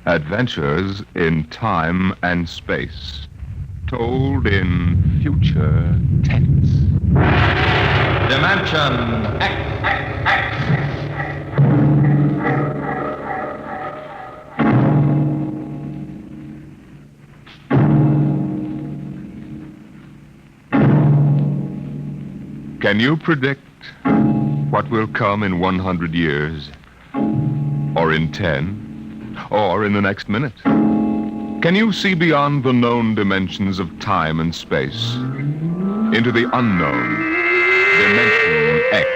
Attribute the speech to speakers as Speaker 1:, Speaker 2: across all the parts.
Speaker 1: Adventures in time and space, told in future tense. Dimension X. Can you predict what will come in 100 years? Or in 10? Or in the next minute? Can you see beyond the known dimensions of time and space into the unknown Dimension X?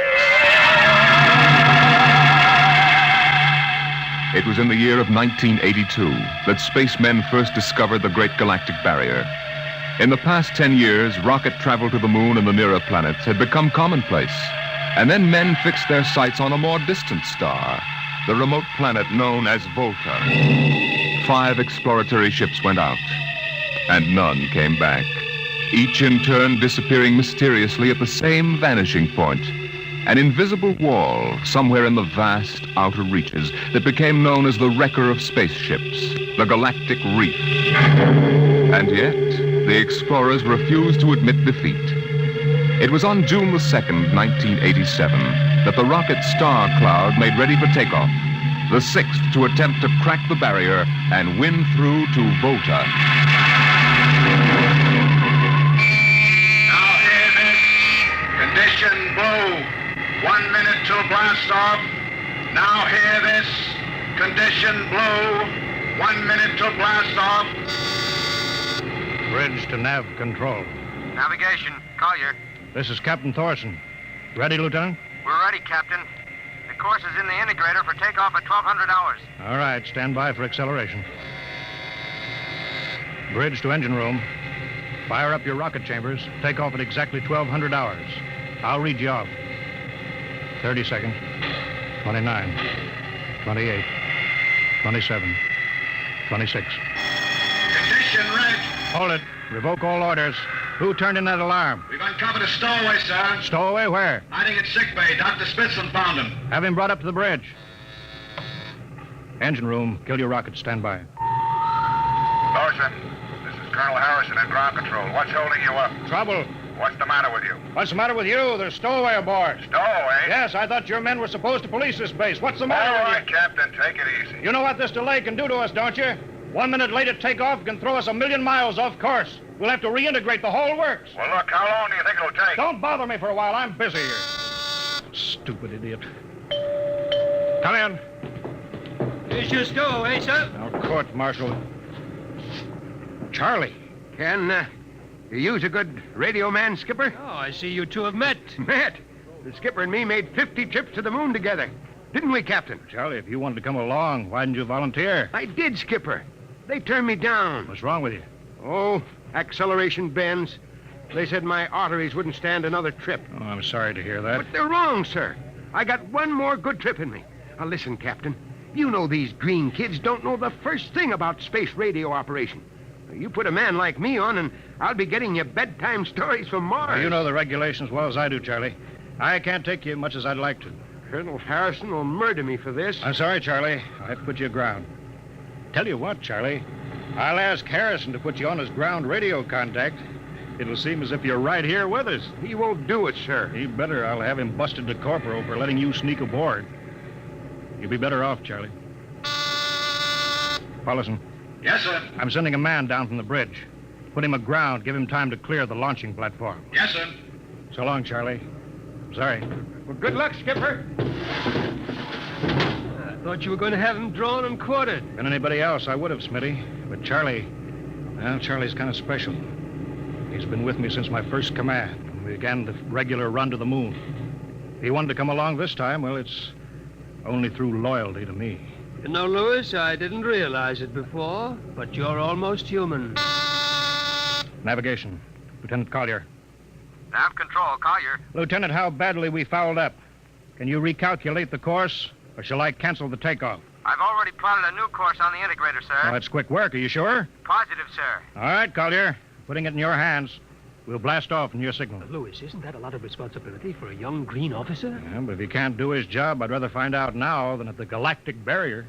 Speaker 1: It was in the year of 1982 that spacemen first discovered the Great Galactic Barrier. In the past 10 years, rocket travel to the moon and the nearer planets had become commonplace. And then men fixed their sights on a more distant star, the remote planet known as Volta. 5 exploratory ships went out, and none came back, each in turn disappearing mysteriously at the same vanishing point, an invisible wall somewhere in the vast outer reaches that became known as the wrecker of spaceships, the Galactic Reef. And yet, the explorers refused to admit defeat. It was on June the 2nd, 1987, that the rocket Star Cloud made ready for takeoff, the 6th to attempt to crack the barrier and win through to Volta.
Speaker 2: Now hear this. Condition blue. 1 minute till blast off. Now hear this. Condition blue. 1 minute till blast off.
Speaker 3: Bridge to nav control.
Speaker 4: Navigation, Collier.
Speaker 3: This is Captain Thorson. Ready, Lieutenant?
Speaker 4: We're ready, Captain. The course is in the integrator for takeoff at 1200 hours.
Speaker 3: All right, stand by for acceleration. Bridge to engine room. Fire up your rocket chambers. Take off at exactly 1200 hours. I'll read you off. 30 seconds. 29. 28. 27. 26.
Speaker 2: Condition red.
Speaker 3: Hold it. Revoke all orders. Who turned in that alarm?
Speaker 2: We've uncovered a stowaway, sir.
Speaker 3: Stowaway where?
Speaker 2: Hiding at sick bay. Dr. Spitzlin found him.
Speaker 3: Have him brought up to the bridge. Engine room. Kill your rocket. Stand by.
Speaker 2: Thorson, this is Colonel Harrison at ground control. What's holding you up?
Speaker 3: Trouble.
Speaker 2: What's the matter with you?
Speaker 3: What's the matter with you? There's stowaway aboard.
Speaker 2: Stowaway?
Speaker 3: Yes, I thought your men were supposed to police this base. What's the matter
Speaker 2: All
Speaker 3: with
Speaker 2: right, Captain, take it easy.
Speaker 3: you? You know what this delay can do to us, don't you? 1 minute late at takeoff can throw us 1,000,000 miles off course. We'll have to reintegrate the whole works.
Speaker 2: Well, look, how long do you think it'll take?
Speaker 3: Don't bother me for a while. I'm busy here. Stupid idiot. Come in.
Speaker 5: Here's your stowaway, sir.
Speaker 3: Now, court martial. Charlie.
Speaker 6: Can you use a good radio man, Skipper?
Speaker 5: Oh, I see you two have met.
Speaker 6: Matt, the skipper and me made 50 trips to the moon together. Didn't we, Captain?
Speaker 3: Charlie, if you wanted to come along, why didn't you volunteer?
Speaker 6: I did, Skipper. They turned me down.
Speaker 3: What's wrong with you?
Speaker 6: Oh, acceleration bends. They said my arteries wouldn't stand another trip.
Speaker 3: Oh, I'm sorry to hear that.
Speaker 6: But they're wrong, sir. I got one more good trip in me. Now, listen, Captain. You know these green kids don't know the first thing about space radio operation. You put a man like me on, and I'll be getting you bedtime stories from Mars.
Speaker 3: Well, you know the regulations as well as I do, Charlie. I can't take you much as I'd like to.
Speaker 6: Colonel Harrison will murder me for this.
Speaker 3: I'm sorry, Charlie. I have to put you aground. Tell you what, Charlie. I'll ask Harrison to put you on as ground radio contact. It'll seem as if you're right here with us.
Speaker 6: He won't do it, sir.
Speaker 3: He better. I'll have him busted to corporal for letting you sneak aboard. You'll be better off, Charlie. Paulison.
Speaker 2: Yes, sir.
Speaker 3: I'm sending a man down from the bridge. Put him aground. Give him time to clear the launching platform.
Speaker 2: Yes, sir.
Speaker 3: So long, Charlie. Sorry.
Speaker 6: Well, good luck, Skipper.
Speaker 5: I thought you were going to have him drawn and quartered.
Speaker 3: Been anybody else, I would have, Smitty. But Charlie, well, Charlie's kind of special. He's been with me since my first command, when we began the regular run to the moon. If he wanted to come along this time, well, it's only through loyalty to me.
Speaker 5: You know, Lewis, I didn't realize it before, but you're almost human.
Speaker 3: Navigation. Lieutenant Collier.
Speaker 4: Nav control, Collier.
Speaker 3: Lieutenant, how badly we fouled up. Can you recalculate the course, or shall I cancel the takeoff?
Speaker 4: I've already plotted a new course on the integrator, sir.
Speaker 3: Oh, that's quick work. Are you sure?
Speaker 4: Positive, sir.
Speaker 3: All right, Collier. Putting it in your hands. We'll blast off from your signal.
Speaker 5: Lewis, isn't that a lot of responsibility for a young green officer?
Speaker 3: Yeah, but if he can't do his job, I'd rather find out now than at the Galactic Barrier.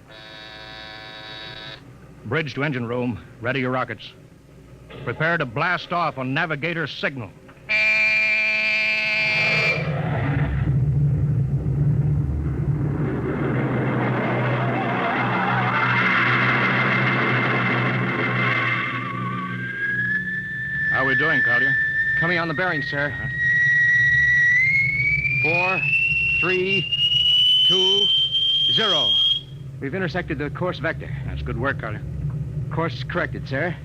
Speaker 3: Bridge to engine room. Ready your rockets. Prepare to blast off on navigator's signal. How are we doing, Collier?
Speaker 7: Coming on the bearing, sir. 4, 3, 2, 0. We've intersected the course vector.
Speaker 3: That's good work, Collier.
Speaker 7: Course corrected, sir.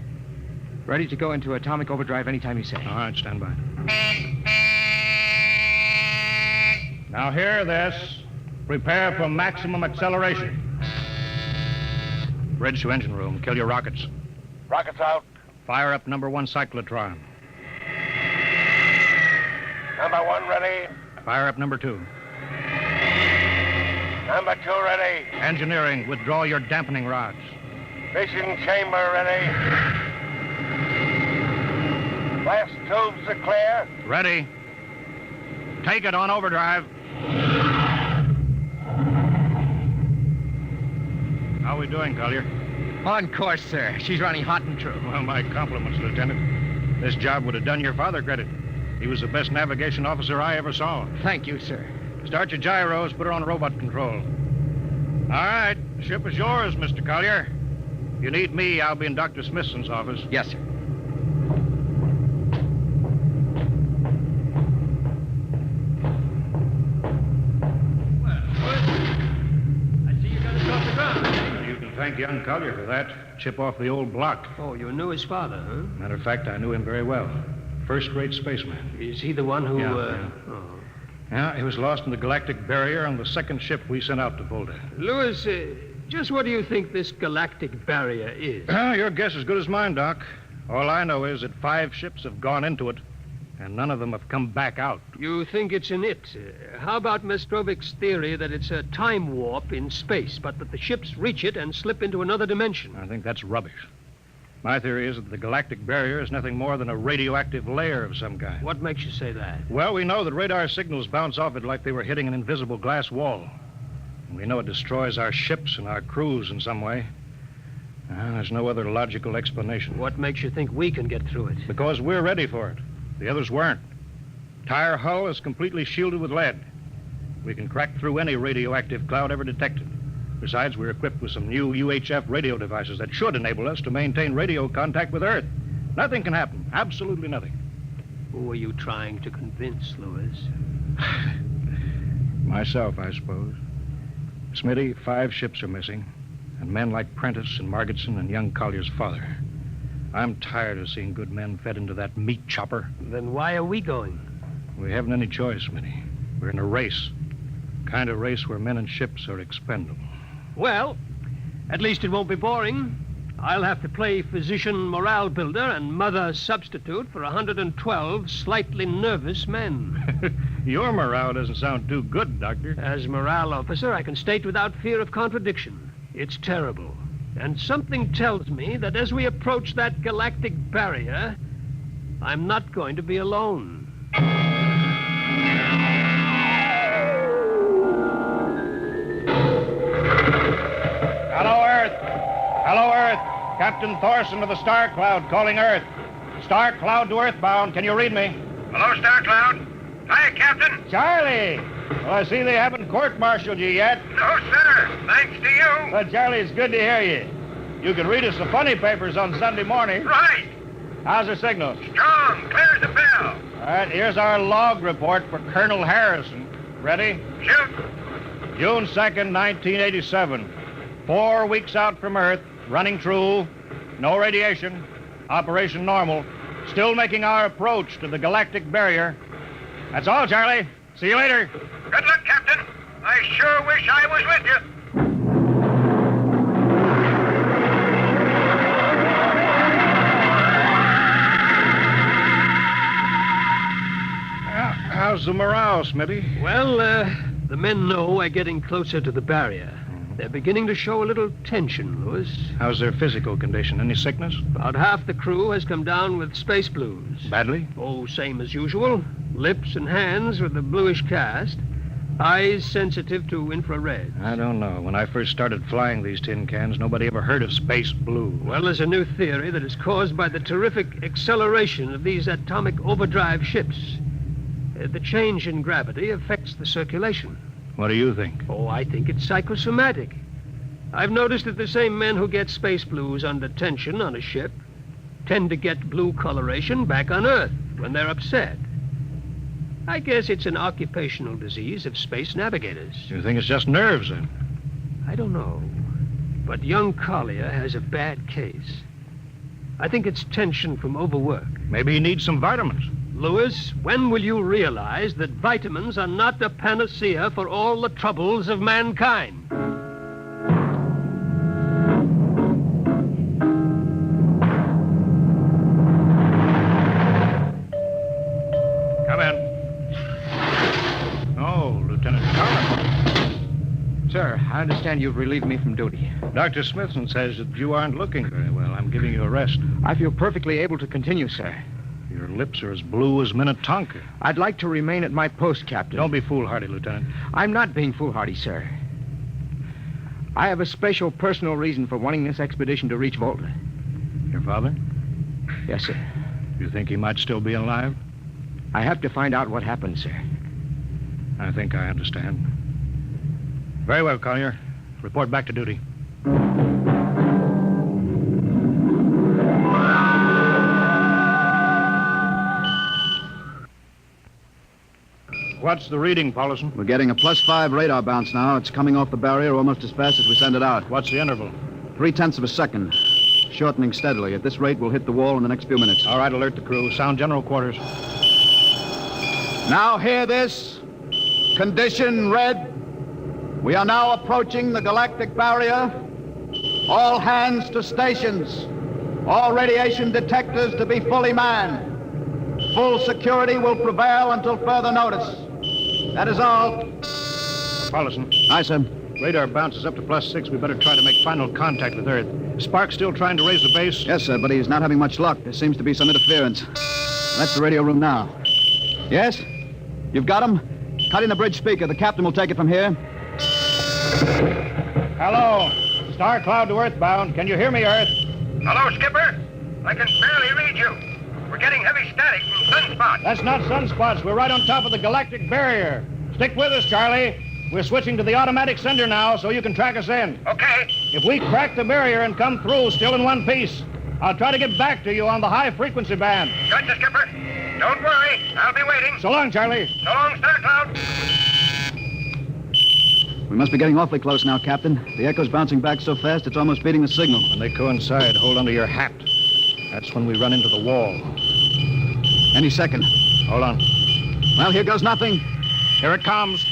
Speaker 7: Ready to go into atomic overdrive anytime you say.
Speaker 3: All right, stand by. Now hear this. Prepare for maximum acceleration. Bridge to engine room. Kill your rockets.
Speaker 2: Rockets out.
Speaker 3: Fire up number 1 cyclotron.
Speaker 2: Number 1 ready.
Speaker 3: Fire up number 2.
Speaker 2: Number 2 ready.
Speaker 3: Engineering, withdraw your dampening rods.
Speaker 2: Fission chamber ready. Blast tubes are clear.
Speaker 3: Ready. Take it on overdrive. How are we doing, Collier?
Speaker 7: On course, sir. She's running hot and true.
Speaker 3: Well, my compliments, Lieutenant. This job would have done your father credit. He was the best navigation officer I ever saw.
Speaker 7: Thank you, sir.
Speaker 3: Start your gyros, put her on robot control. All right, the ship is yours, Mr. Collier. If you need me, I'll be in Dr. Smithson's office.
Speaker 7: Yes, sir.
Speaker 5: I see you got us off the ground.
Speaker 3: You can thank young Collier for that. Chip off the old block.
Speaker 5: Oh, you knew his father, huh?
Speaker 3: Matter of fact, I knew him very well. First-rate spaceman.
Speaker 5: Is he the one who,
Speaker 3: Yeah.
Speaker 5: Oh.
Speaker 3: Yeah, he was lost in the Galactic Barrier on the second ship we sent out to Volta.
Speaker 5: Louis, just what do you think this Galactic Barrier is?
Speaker 3: Your guess is as good as mine, Doc. All I know is that 5 ships have gone into it, and none of them have come back out.
Speaker 5: You think it's an it. How about Mestrovic's theory that it's a time warp in space, but that the ships reach it and slip into another dimension?
Speaker 3: I think that's rubbish. My theory is that the Galactic Barrier is nothing more than a radioactive layer of some kind.
Speaker 5: What makes you say that?
Speaker 3: Well, we know that radar signals bounce off it like they were hitting an invisible glass wall. And we know it destroys our ships and our crews in some way. There's no other logical explanation.
Speaker 5: What makes you think we can get through it?
Speaker 3: Because we're ready for it. The others weren't. Entire hull is completely shielded with lead. We can crack through any radioactive cloud ever detected. Besides, we're equipped with some new UHF radio devices that should enable us to maintain radio contact with Earth. Nothing can happen. Absolutely nothing.
Speaker 5: Who are you trying to convince, Louis?
Speaker 3: Myself, I suppose. Smitty, 5 ships are missing, and men like Prentice and Margetson and young Collier's father. I'm tired of seeing good men fed into that meat chopper.
Speaker 5: Then why are we going?
Speaker 3: We haven't any choice, Smitty. We're in a race. Kind of race where men and ships are expendable.
Speaker 5: Well, at least it won't be boring. I'll have to play physician morale builder and mother substitute for 112 slightly nervous men.
Speaker 3: Your morale doesn't sound too good, Doctor.
Speaker 5: As morale officer, I can state without fear of contradiction. It's terrible. And something tells me that as we approach that galactic barrier, I'm not going to be alone.
Speaker 3: Hello, Earth. Hello, Earth. Captain Thorson of the Star Cloud calling Earth. Star Cloud to Earthbound. Can you read me?
Speaker 2: Hello, Star Cloud. Hiya, Captain.
Speaker 3: Charlie! Well, I see they haven't court-martialed you yet.
Speaker 2: No, sir. Thanks to you.
Speaker 3: Well, Charlie, it's good to hear you. You can read us the funny papers on Sunday morning.
Speaker 2: Right.
Speaker 3: How's the signal?
Speaker 2: Strong. Clear as a bell.
Speaker 3: All right, here's our log report for Colonel Harrison. Ready?
Speaker 2: Shoot.
Speaker 3: June 2nd, 1987. 4 weeks out from Earth, running true, no radiation, operation normal, still making our approach to the Galactic Barrier. That's all, Charlie. See you later.
Speaker 2: Good luck, Captain. I sure wish I was with you.
Speaker 3: How's the morale, Smitty?
Speaker 5: Well, the men know we're getting closer to the barrier. They're beginning to show a little tension, Louis.
Speaker 3: How's their physical condition? Any sickness?
Speaker 5: About half the crew has come down with space blues.
Speaker 3: Badly?
Speaker 5: Oh, same as usual. Lips and hands with a bluish cast. Eyes sensitive to infrared.
Speaker 3: I don't know. When I first started flying these tin cans, nobody ever heard of space blue.
Speaker 5: Well, there's a new theory that is caused by the terrific acceleration of these atomic overdrive ships. The change in gravity affects the circulation.
Speaker 3: What do you think?
Speaker 5: Oh, I think it's psychosomatic. I've noticed that the same men who get space blues under tension on a ship tend to get blue coloration back on Earth when they're upset. I guess it's an occupational disease of space navigators.
Speaker 3: You think it's just nerves, then?
Speaker 5: I don't know. But young Collier has a bad case. I think it's tension from overwork.
Speaker 3: Maybe he needs some vitamins.
Speaker 5: Lewis, when will you realize that vitamins are not the panacea for all the troubles of mankind?
Speaker 3: Come in. Oh, Lieutenant Collins.
Speaker 7: Sir, I understand you've relieved me from duty.
Speaker 3: Dr. Smithson says that you aren't looking very well. I'm giving you a rest.
Speaker 7: I feel perfectly able to continue, sir.
Speaker 3: Your lips are as blue as Minnetonka.
Speaker 7: I'd like to remain at my post, Captain.
Speaker 3: Don't be foolhardy, Lieutenant.
Speaker 7: I'm not being foolhardy, sir. I have a special personal reason for wanting this expedition to reach Volta.
Speaker 3: Your father?
Speaker 7: Yes, sir.
Speaker 3: You think he might still be alive?
Speaker 7: I have to find out what happened, sir.
Speaker 3: I think I understand. Very well, Collier. Report back to duty. What's the reading, Paulison?
Speaker 8: We're getting a +5 radar bounce now. It's coming off the barrier almost as fast as we send it out.
Speaker 3: What's the interval?
Speaker 8: 0.3 of a second. Shortening steadily. At this rate, we'll hit the wall in the next few minutes.
Speaker 3: All right, alert the crew. Sound general quarters.
Speaker 8: Now hear this. Condition red. We are now approaching the Galactic Barrier. All hands to stations. All radiation detectors to be fully manned. Full security will prevail until further notice. That is all.
Speaker 3: Paulison.
Speaker 8: Aye, sir.
Speaker 3: Radar bounces up to +6. We better try to make final contact with Earth. Spark still trying to raise the base?
Speaker 8: Yes, sir, but he's not having much luck. There seems to be some interference. That's the radio room now. Yes? You've got him? Cut in the bridge speaker. The captain will take it from here.
Speaker 3: Hello. Star Cloud to Earthbound. Can you hear me, Earth?
Speaker 4: Hello, Skipper. I can barely read you. We're getting heavy static from sunspots.
Speaker 3: That's not sunspots. We're right on top of the Galactic Barrier. Stick with us, Charlie. We're switching to the automatic sender now so you can track us in.
Speaker 4: Okay.
Speaker 3: If we crack the barrier and come through still in one piece, I'll try to get back to you on the high-frequency band.
Speaker 4: Gotcha, Skipper. Don't worry. I'll be waiting.
Speaker 3: So long, Charlie.
Speaker 4: So long, Star Cloud.
Speaker 8: We must be getting awfully close now, Captain. The echo's bouncing back so fast it's almost beating the signal.
Speaker 3: When they coincide, hold onto your hat. That's when we run into the wall.
Speaker 8: Any second.
Speaker 3: Hold on.
Speaker 8: Well, here goes nothing.
Speaker 3: Here it comes.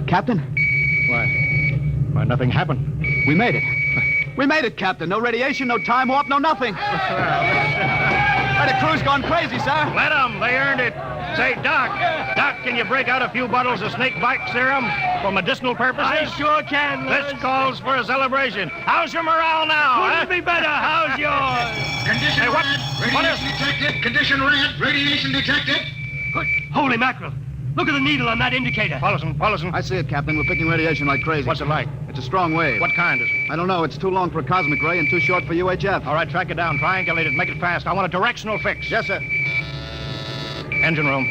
Speaker 8: Captain,
Speaker 3: Why, nothing happened.
Speaker 8: we made it. We made it, Captain. No radiation, no time warp, no nothing. Why, the crew's gone crazy, sir.
Speaker 3: Let them. They earned it. Say, Doc, can you break out a few bottles of snake bite serum for medicinal purposes?
Speaker 5: I sure can, Lewis.
Speaker 3: This calls for a celebration. How's your morale now?
Speaker 5: Couldn't be better. How's yours?
Speaker 2: Condition
Speaker 3: Hey, what-
Speaker 2: red.
Speaker 3: what
Speaker 2: Radiation detected. Condition red. Radiation detected.
Speaker 5: Good. Holy mackerel. Look at the needle on that indicator.
Speaker 3: Paulison.
Speaker 8: I see it, Captain. We're picking radiation like crazy.
Speaker 3: What's it like?
Speaker 8: It's a strong wave.
Speaker 3: What kind is it?
Speaker 8: I don't know. It's too long for a cosmic ray and too short for UHF.
Speaker 3: All right, track it down. Triangulate it. Make it fast. I want a directional fix.
Speaker 8: Yes, sir.
Speaker 3: Engine room.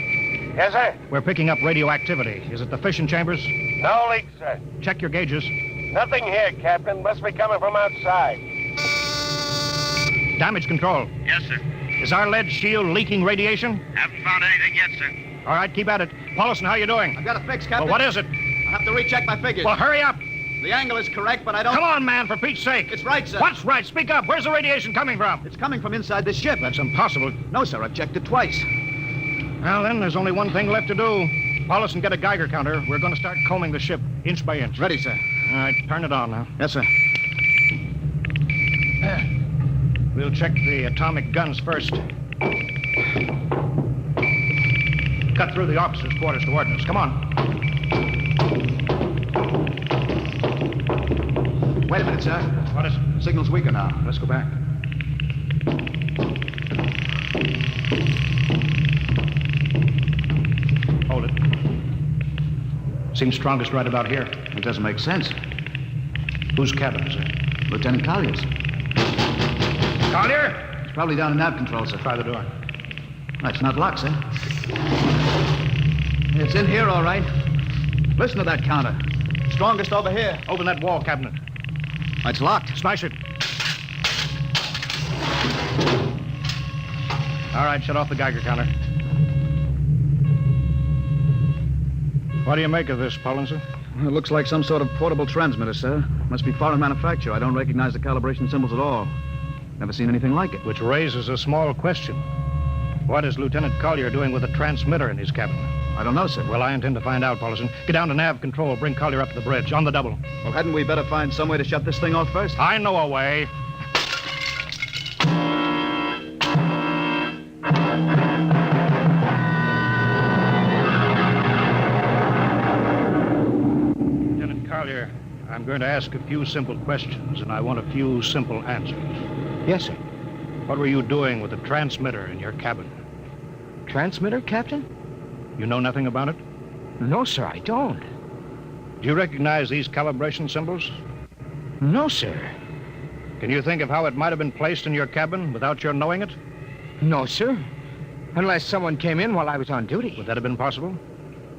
Speaker 4: Yes, sir.
Speaker 3: We're picking up radioactivity. Is it the fission chambers?
Speaker 4: No leaks, sir.
Speaker 3: Check your gauges.
Speaker 4: Nothing here, Captain. Must be coming from outside.
Speaker 3: Damage control.
Speaker 4: Yes, sir.
Speaker 3: Is our lead shield leaking radiation?
Speaker 4: Haven't found anything yet, sir.
Speaker 3: All right, keep at it. Paulison, how you doing?
Speaker 8: I've got a fix,
Speaker 3: Well,
Speaker 8: Captain.
Speaker 3: what is it?
Speaker 8: I have to recheck my figures.
Speaker 3: Well, hurry up.
Speaker 8: The angle is correct, but I don't...
Speaker 3: Come on, man, for Pete's sake.
Speaker 8: It's right, sir.
Speaker 3: What's right? Speak up. Where's the radiation coming from?
Speaker 8: It's coming from inside this ship.
Speaker 3: That's impossible.
Speaker 8: No, sir. I've checked it twice.
Speaker 3: Well, then, there's only one thing left to do. Paulison, get a Geiger counter. We're going to start combing the ship inch by inch.
Speaker 8: Ready, sir.
Speaker 3: All right, turn it on now.
Speaker 8: Yes, sir.
Speaker 3: We'll check the atomic guns first. Cut through the officers' quarters to ordnance. Come on.
Speaker 8: Wait a minute, sir.
Speaker 3: What is it?
Speaker 8: Signal's weaker now.
Speaker 3: Let's go back. Hold it. Seems strongest right about here.
Speaker 8: It doesn't make sense.
Speaker 3: Whose cabin is it?
Speaker 8: Lieutenant Collier's.
Speaker 3: Collier!
Speaker 8: It's probably down in nav control, sir.
Speaker 3: Try the door.
Speaker 8: It's not locked, sir. It's in here, all right. Listen to that counter. Strongest over here.
Speaker 3: Open that wall cabinet.
Speaker 8: It's locked.
Speaker 3: Smash it. All right, shut off the Geiger counter. What do you make of this, Paulinson?
Speaker 8: It looks like some sort of portable transmitter, sir. Must be foreign manufacture. I don't recognize the calibration symbols at all. Never seen anything like it.
Speaker 3: Which raises a small question. What is Lieutenant Collier doing with a transmitter in his cabin?
Speaker 8: I don't know, sir.
Speaker 3: Well, I intend to find out, Paulison. Get down to nav control. Bring Collier up to the bridge. On the double.
Speaker 8: Well, hadn't we better find some way to shut this thing off first?
Speaker 3: I know a way. Lieutenant Collier, I'm going to ask a few simple questions, and I want a few simple answers.
Speaker 7: Yes, sir.
Speaker 3: What were you doing with the transmitter in your cabin?
Speaker 7: Transmitter, Captain?
Speaker 3: You know nothing about it?
Speaker 7: No, sir, I don't.
Speaker 3: Do you recognize these calibration symbols?
Speaker 7: No, sir.
Speaker 3: Can you think of how it might have been placed in your cabin without your knowing it?
Speaker 7: No, sir. Unless someone came in while I was on duty.
Speaker 3: Would that have been possible?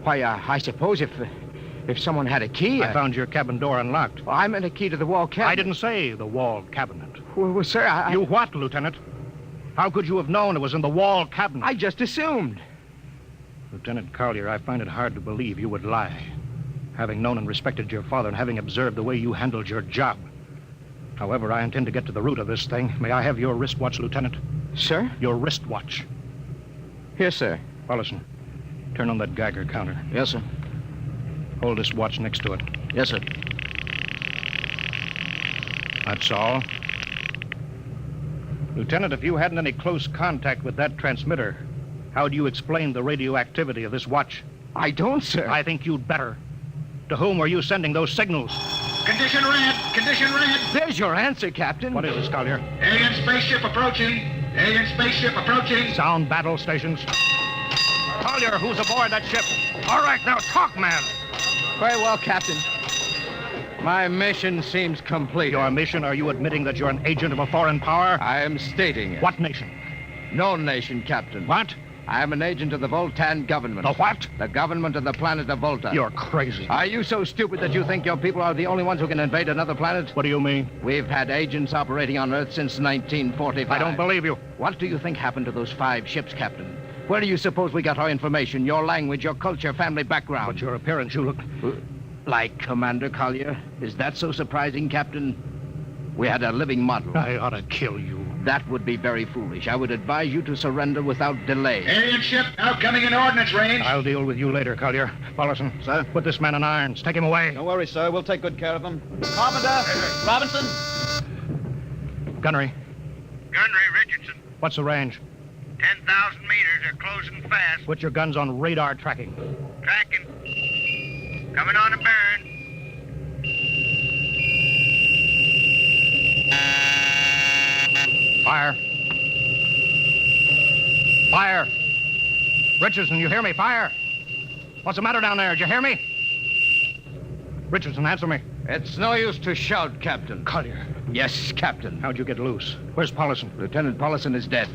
Speaker 7: Why, I suppose if someone had a key...
Speaker 3: I found your cabin door unlocked.
Speaker 7: Well, I meant a key to the wall cabinet.
Speaker 3: I didn't say the wall cabinet.
Speaker 7: Well, sir, I...
Speaker 3: You what, Lieutenant? How could you have known it was in the wall cabinet?
Speaker 7: I just assumed.
Speaker 3: Lieutenant Collier, I find it hard to believe you would lie. Having known and respected your father and having observed the way you handled your job. However, I intend to get to the root of this thing. May I have your wristwatch, Lieutenant?
Speaker 7: Sir?
Speaker 3: Your wristwatch.
Speaker 7: Here, sir.
Speaker 3: Paulison, turn on that Geiger counter.
Speaker 8: Yes, sir.
Speaker 3: Hold this watch next to it.
Speaker 8: Yes, sir.
Speaker 3: That's all. Lieutenant, if you hadn't any close contact with that transmitter, how do you explain the radioactivity of this watch?
Speaker 7: I don't, sir.
Speaker 3: I think you'd better. To whom were you sending those signals?
Speaker 2: Condition red. Condition red.
Speaker 7: There's your answer, Captain.
Speaker 3: What is this, Collier?
Speaker 2: Alien spaceship approaching. Alien spaceship approaching.
Speaker 3: Sound battle stations. Collier, who's aboard that ship? All right, now talk, man.
Speaker 7: Very well, Captain. My mission seems complete.
Speaker 3: Your mission? Are you admitting that you're an agent of a foreign power?
Speaker 7: I am stating it.
Speaker 3: What nation?
Speaker 7: No nation, Captain.
Speaker 3: What?
Speaker 7: I am an agent of the Voltan government.
Speaker 3: The what?
Speaker 7: The government of the planet of Volta.
Speaker 3: You're crazy.
Speaker 7: Are you so stupid that you think your people are the only ones who can invade another planet?
Speaker 3: What do you mean?
Speaker 7: We've had agents operating on Earth since 1945.
Speaker 3: I don't believe you.
Speaker 7: What do you think happened to those 5 ships, Captain? Where do you suppose we got our information, your language, your culture, family background?
Speaker 3: But your appearance, you look...
Speaker 7: Like Commander Collier? Is that so surprising, Captain? We had a living model.
Speaker 3: I ought to kill you.
Speaker 7: That would be very foolish. I would advise you to surrender without delay.
Speaker 2: Alien ship now coming in ordnance range.
Speaker 3: I'll deal with you later, Collier. Paulison,
Speaker 8: Sir?
Speaker 3: put this man in irons. Take him away.
Speaker 8: Don't worry, sir. We'll take good care of him. Carpenter! Robinson!
Speaker 3: Gunnery,
Speaker 4: Gunnery Richardson.
Speaker 3: what's the range?
Speaker 4: 10,000 meters. They're closing fast.
Speaker 3: Put your guns on radar tracking.
Speaker 4: Tracking. Coming on a burn.
Speaker 3: Fire. Fire. Richardson, you hear me? Fire. What's the matter down there? Did you hear me? Richardson, answer me.
Speaker 7: It's no use to shout, Captain.
Speaker 3: Collier,
Speaker 7: Yes, Captain.
Speaker 3: how'd you get loose? Where's Paulison?
Speaker 7: Lieutenant Paulison is dead.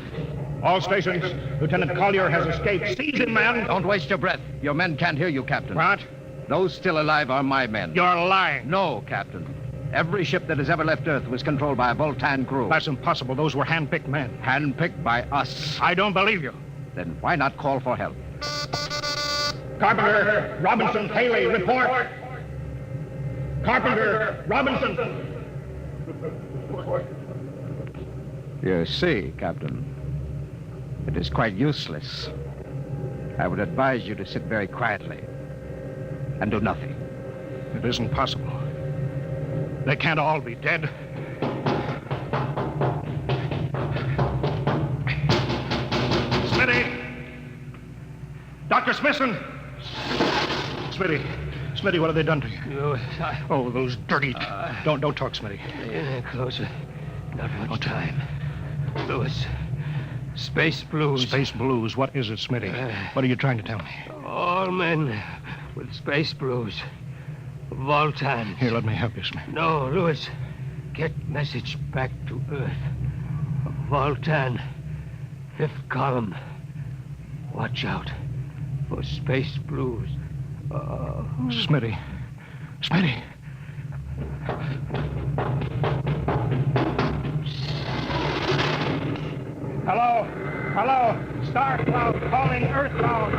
Speaker 3: All stations. Lieutenant Collier has escaped. Seize him, man.
Speaker 7: Don't waste your breath. Your men can't hear you, Captain.
Speaker 3: What?
Speaker 7: Those still alive are my men.
Speaker 3: You're lying.
Speaker 7: No, Captain. Every ship that has ever left Earth was controlled by a Voltan crew.
Speaker 3: That's impossible. Those were hand-picked men.
Speaker 7: Handpicked by us.
Speaker 3: I don't believe you.
Speaker 7: Then why not call for help?
Speaker 3: Carpenter, Robinson, Haley, report. Carpenter, Robinson.
Speaker 7: You see, Captain, it is quite useless. I would advise you to sit very quietly and do nothing.
Speaker 3: It isn't possible. They can't all be dead. Smitty! Dr. Smithson! Smitty, what have they done to you? Oh, those dirty... Don't talk, Smitty.
Speaker 5: Closer. Not much time. Lewis, Space blues.
Speaker 3: Space blues. What is it, Smitty? What are you trying to tell me?
Speaker 5: All men with space blues. Voltans.
Speaker 3: Here, let me help you, Smitty.
Speaker 5: No, Lewis. Get message back to Earth. Voltan. 5th column. Watch out for space blues.
Speaker 3: Smitty. Smitty. Hello? Hello? Star Cloud calling Earthbound.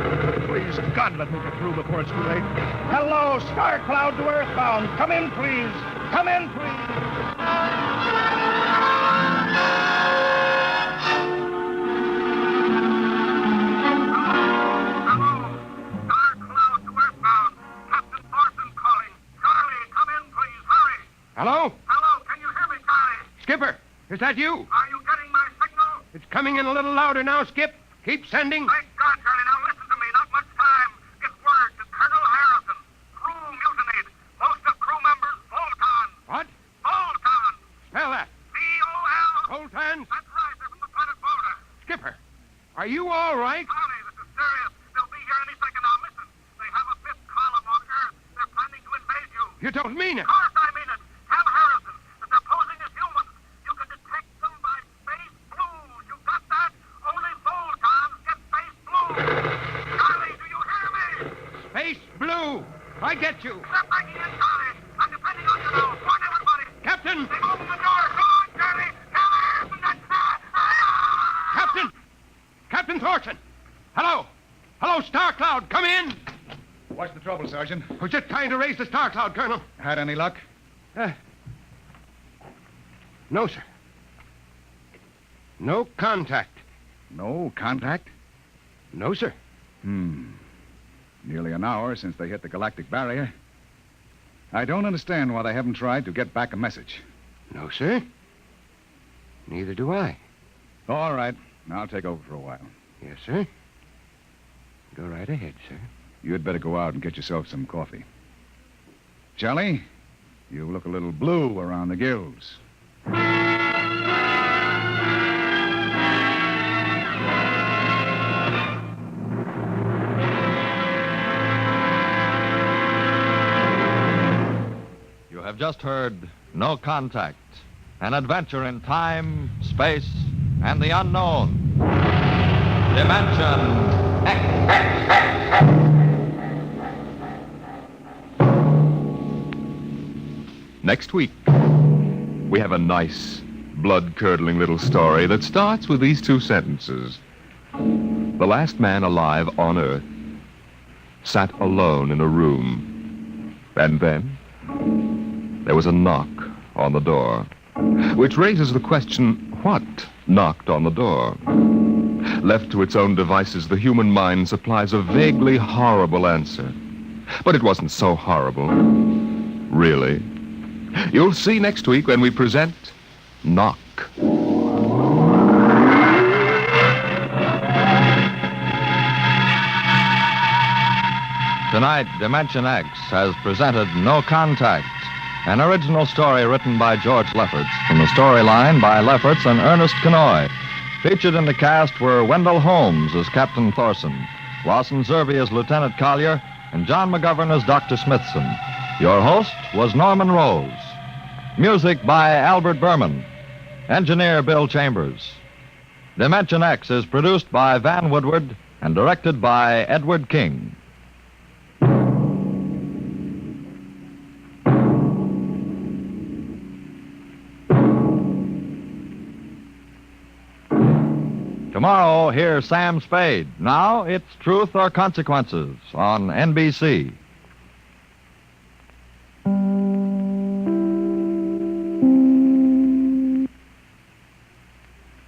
Speaker 3: Please, God, let me get through before it's too late. Hello, Star Cloud to Earthbound. Come in, please. Come in, please.
Speaker 6: Hello?
Speaker 2: Hello, can you hear me, Charlie?
Speaker 6: Skipper, is that you?
Speaker 2: Are you getting my signal?
Speaker 6: It's coming in a little louder now, Skip. Keep sending.
Speaker 2: Thank God, Charlie. Now listen to me. Not much time. Get word to Colonel Harrison. Crew mutinied. Most of crew members, Voltan.
Speaker 6: What?
Speaker 2: Voltan.
Speaker 6: Spell that.
Speaker 2: V-O-L.
Speaker 6: Voltan?
Speaker 2: That's right. They're from the planet Volta.
Speaker 6: Skipper, are you all right?
Speaker 2: Charlie, this is serious. They'll be here any second now. Listen. They have a 5th column on Earth. They're planning to invade you.
Speaker 6: You don't mean it.
Speaker 2: Of course I mean it. Tell Harrison that they're posing as humans. You can detect them by space blues. You got that? Only Voltans get space blues. Charlie, do you hear me?
Speaker 6: Space Blue. I get you.
Speaker 2: Step back in, Charlie. I'm depending on you now. Warn everybody.
Speaker 6: Captain!
Speaker 2: They've opened the door. Go on, Charlie. Tell Harrison that...
Speaker 6: Captain! Captain Thorson! Hello! Hello, Star Cloud. Come in.
Speaker 9: What's the trouble, Sergeant?
Speaker 6: We're just trying to raise the Star Cloud, Colonel.
Speaker 9: Had any luck?
Speaker 6: No, sir. No contact.
Speaker 9: No contact?
Speaker 6: No, sir.
Speaker 9: Nearly an hour since they hit the Galactic Barrier. I don't understand why they haven't tried to get back a message.
Speaker 6: No, sir. Neither do I.
Speaker 9: All right. I'll take over for a while.
Speaker 6: Yes, sir. Go right ahead, sir.
Speaker 9: You'd better go out and get yourself some coffee. Charlie, you look a little blue around the gills.
Speaker 10: You have just heard No Contact, an adventure in time, space, and the unknown. Dimension X.
Speaker 1: Next week, we have a nice, blood-curdling little story that starts with these 2 sentences. The last man alive on Earth sat alone in a room. And then there was a knock on the door, which raises the question, what knocked on the door? Left to its own devices, the human mind supplies a vaguely horrible answer. But it wasn't so horrible, really. You'll see next week when we present Knock.
Speaker 10: Tonight, Dimension X has presented No Contact, an original story written by George Lefferts, from the storyline by Lefferts and Ernest Kenoy. Featured in the cast were Wendell Holmes as Captain Thorson, Lawson Zerby as Lieutenant Collier, and John McGovern as Dr. Smithson. Your host was Norman Rose. Music by Albert Berman. Engineer Bill Chambers. Dimension X is produced by Van Woodward and directed by Edward King. Tomorrow, hear Sam Spade. Now it's Truth or Consequences on NBC.